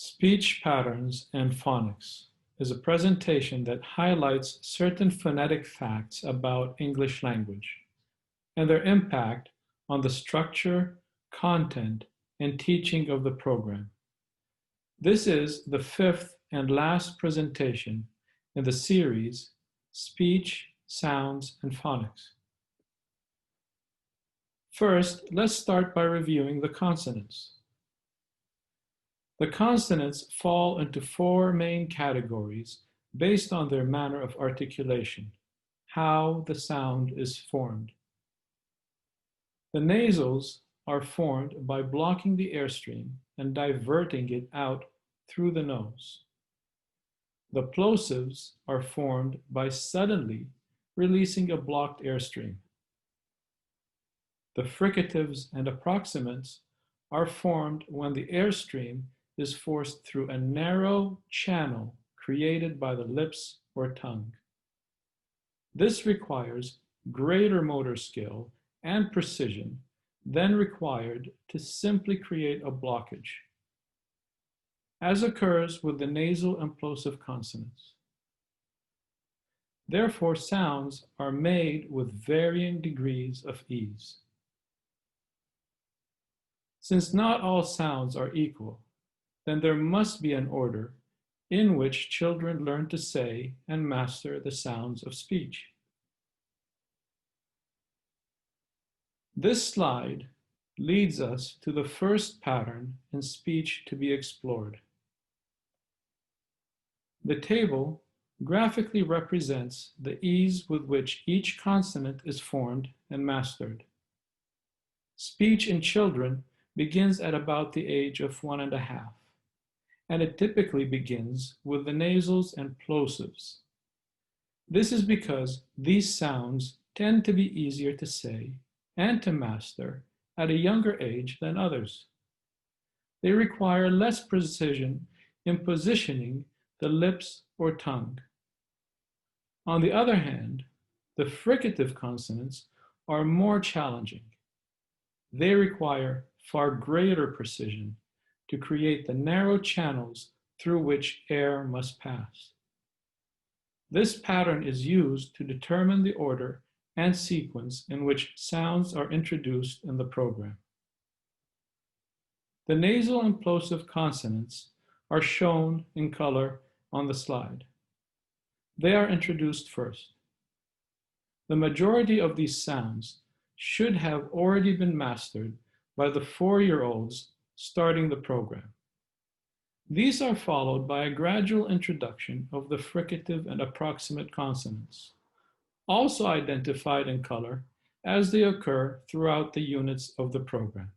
Speech Patterns and Phonics is a presentation that highlights certain phonetic facts about English language and their impact on the structure, content, and teaching of the program. This is the fifth and last presentation in the series Speech, Sounds, and Phonics. First, let's start by reviewing the consonants. The consonants fall into four main categories based on their manner of articulation, how the sound is formed. The nasals are formed by blocking the airstream and diverting it out through the nose. The plosives are formed by suddenly releasing a blocked airstream. The fricatives and approximates are formed when the airstream is forced through a narrow channel created by the lips or tongue. This requires greater motor skill and precision than required to simply create a blockage, as occurs with the nasal implosive consonants. Therefore, sounds are made with varying degrees of ease. Since not all sounds are equal, then there must be an order in which children learn to say and master the sounds of speech. This slide leads us to the first pattern in speech to be explored. The table graphically represents the ease with which each consonant is formed and mastered. Speech in children begins at about the age of 1.5, and it typically begins with the nasals and plosives. This is because these sounds tend to be easier to say and to master at a younger age than others. They require less precision in positioning the lips or tongue. On the other hand, the fricative consonants are more challenging. They require far greater precision to create the narrow channels through which air must pass. This pattern is used to determine the order and sequence in which sounds are introduced in the program. The nasal implosive consonants are shown in color on the slide. They are introduced first. The majority of these sounds should have already been mastered by the 4-year-olds starting the program. These are followed by a gradual introduction of the fricative and approximate consonants, also identified in color as they occur throughout the units of the program.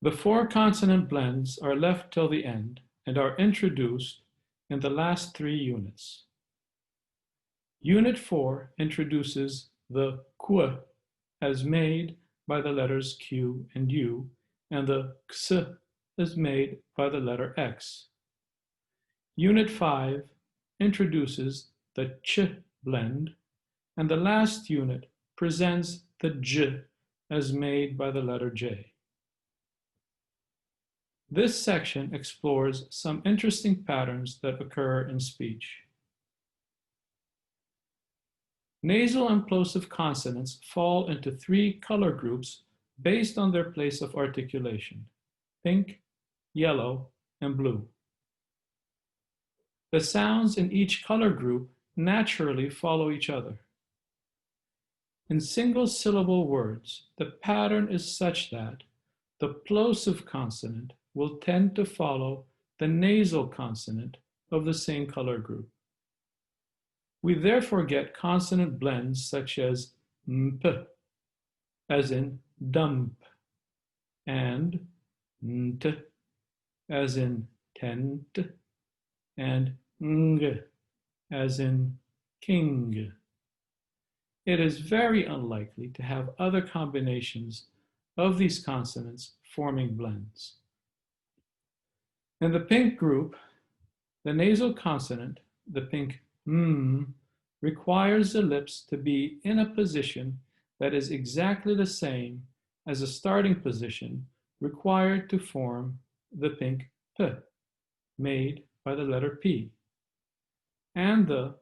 The 4 consonant blends are left till the end and are introduced in the last 3 units. Unit 4 introduces the qu as made by the letters Q and U, and the ks is made by the letter X. Unit 5 introduces the ch blend, and the last unit presents the j as made by the letter J. This section explores some interesting patterns that occur in speech. Nasal implosive consonants fall into 3 color groups based on their place of articulation: pink, yellow, and blue. The sounds in each color group naturally follow each other. In single-syllable words, the pattern is such that the plosive consonant will tend to follow the nasal consonant of the same color group. We therefore get consonant blends such as mp, as in dump, and nt, as in tent, and ng, as in king. It is very unlikely to have other combinations of these consonants forming blends. In the pink group, the nasal consonant, the pink requires the lips to be in a position that is exactly the same as the starting position required to form the pink P made by the letter P, and the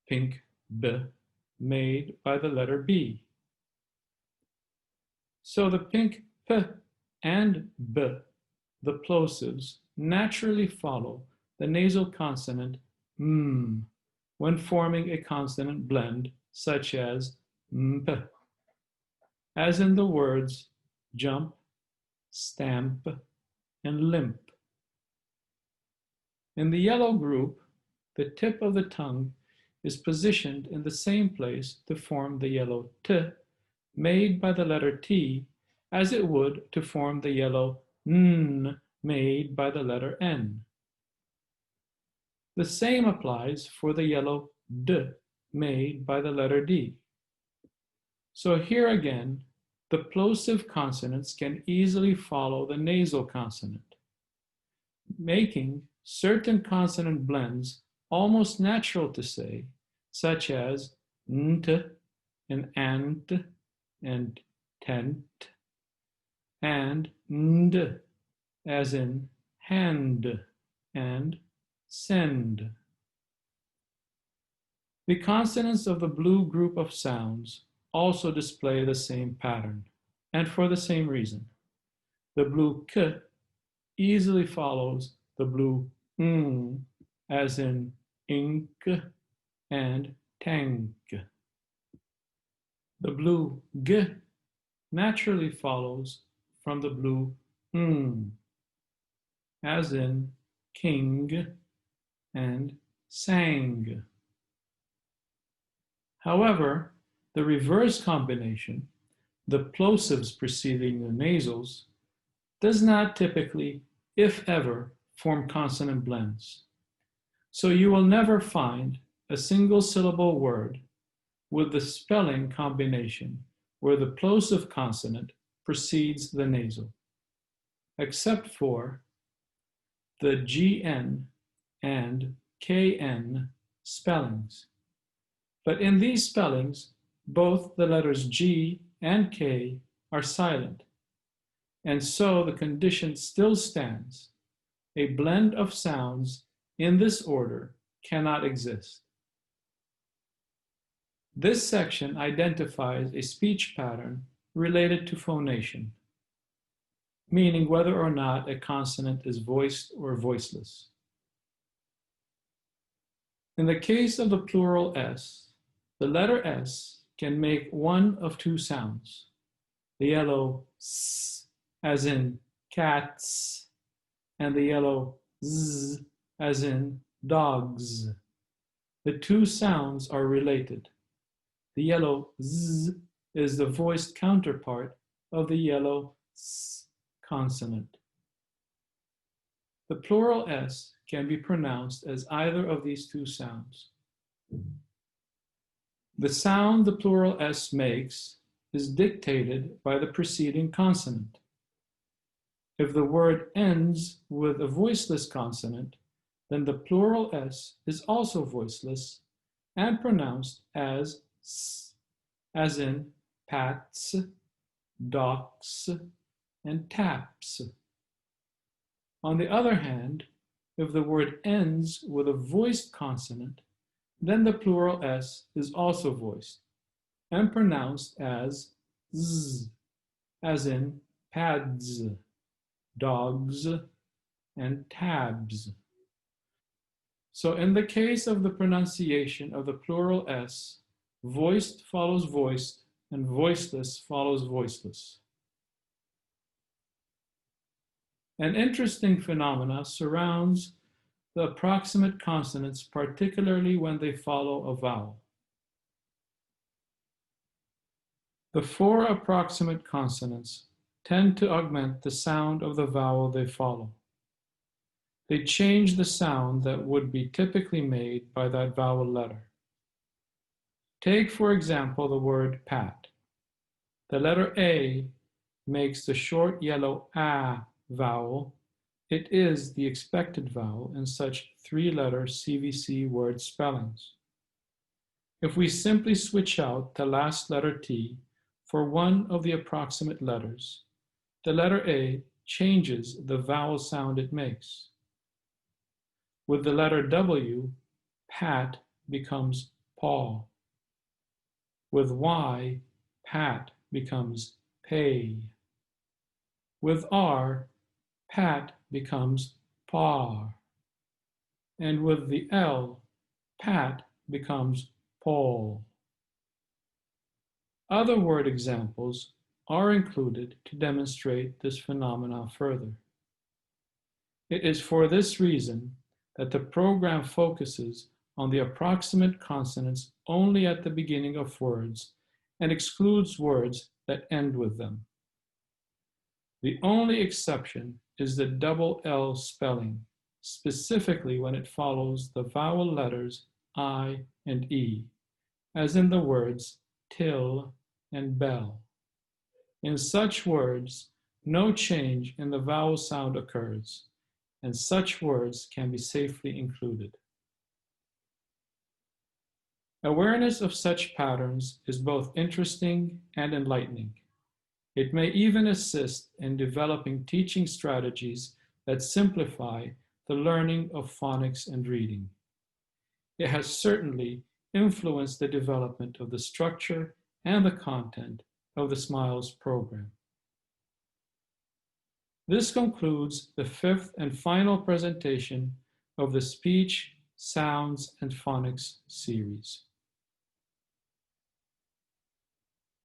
pink B made by the letter B. So the pink P and B, the plosives, naturally follow the nasal consonant M when forming a consonant blend such as MP, as in the words jump, stamp, and limp. In the yellow group, the tip of the tongue is positioned in the same place to form the yellow T made by the letter T as it would to form the yellow N made by the letter N. The same applies for the yellow D made by the letter D. So here again, the plosive consonants can easily follow the nasal consonant, making certain consonant blends almost natural to say, such as nt and ant and tent, and nd, as in hand and send. The consonants of the blue group of sounds also display the same pattern, and for the same reason. The blue k easily follows the blue ng, as in ink and tank. The blue g naturally follows from the blue ng, as in king and sang. However, the reverse combination, the plosives preceding the nasals, does not typically, if ever, form consonant blends. So you will never find a single syllable word with the spelling combination where the plosive consonant precedes the nasal, except for the GN and KN spellings. But in these spellings, both the letters G and K are silent, and so the condition still stands. A blend of sounds in this order cannot exist. This section identifies a speech pattern related to phonation, meaning whether or not a consonant is voiced or voiceless. In the case of the plural S, the letter S can make one of two sounds, the yellow S, as in cats, and the yellow Z, as in dogs. The two sounds are related. The yellow Z is the voiced counterpart of the yellow S consonant. The plural S can be pronounced as either of these two sounds. The sound the plural S makes is dictated by the preceding consonant. If the word ends with a voiceless consonant, then the plural S is also voiceless and pronounced as S, as in pats, docks, and taps. On the other hand, if the word ends with a voiced consonant, then the plural S is also voiced and pronounced as Z, as in pads, dogs, and tabs. So in the case of the pronunciation of the plural S, voiced follows voiced and voiceless follows voiceless. An interesting phenomena surrounds the approximate consonants, particularly when they follow a vowel. The four approximate consonants tend to augment the sound of the vowel they follow. They change the sound that would be typically made by that vowel letter. Take, for example, the word pat. The letter A makes the short yellow A vowel. It is the expected vowel in such three-letter CVC word spellings. If we simply switch out the last letter T for one of the approximate letters, the letter A changes the vowel sound it makes. With the letter W, pat becomes paw. With Y, pat becomes pay. With R, pat becomes par. And with the L, pat becomes Paul. Other word examples are included to demonstrate this phenomenon further. It is for this reason that the program focuses on the approximate consonants only at the beginning of words and excludes words that end with them. The only exception is the double L spelling, specifically when it follows the vowel letters I and E, as in the words till and bell. In such words, no change in the vowel sound occurs, and such words can be safely included. Awareness of such patterns is both interesting and enlightening. It may even assist in developing teaching strategies that simplify the learning of phonics and reading. It has certainly influenced the development of the structure and the content of the SMILES program. This concludes the fifth and final presentation of the Speech, Sounds, and Phonics series.